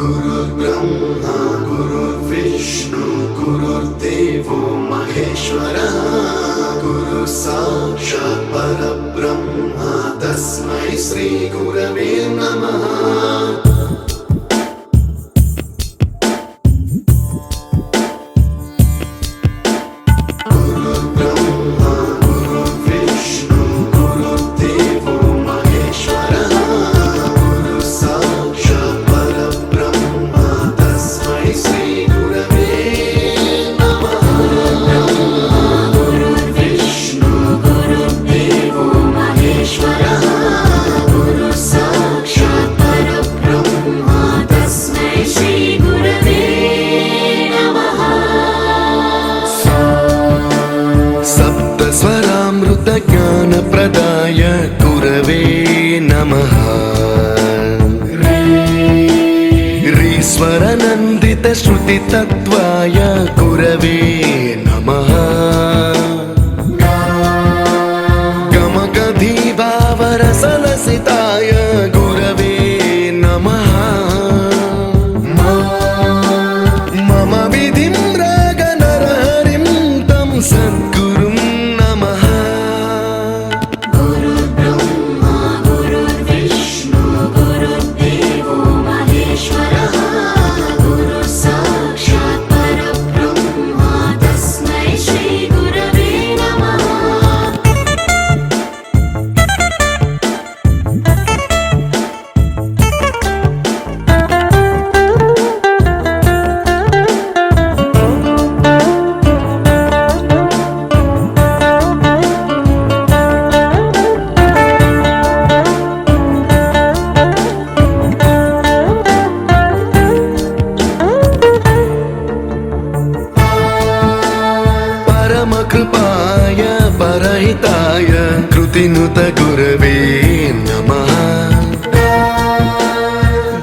गुरुर्ब्रह्मा गुरुर्विष्णु गुरुर्देवो महेश्वरः गुरु साक्षात् परब्रह्म तस्मै श्री गुरवे नमः। ज्ञानप्रदाय गुरवे नमः। ईश्वरनन्दित श्रुतितत्त्वाय गुरवे नमः। गमगधीभावरसलसिताय गुरवे नमः। मम विधिं रागनरहरिं तं सद्गुरुं नमः। कृपाय परहिताय कृतिनुत गुरवे नमः।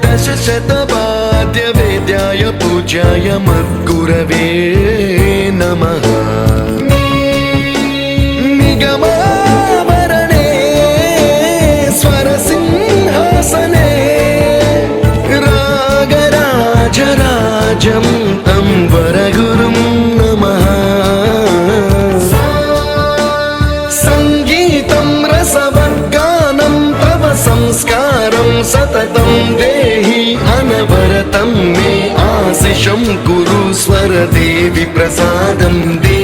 दशशतवाद्यवेद्याय पूज्याय मद्गुरवे नमः। निगमावरणे स्वरसिंहासने रागराजराजं तं वरगुरुं नमः। संस्कारं सततं देहि अनवरतं मे आशिषं कुरु स्वरदेवि प्रसादं देहि।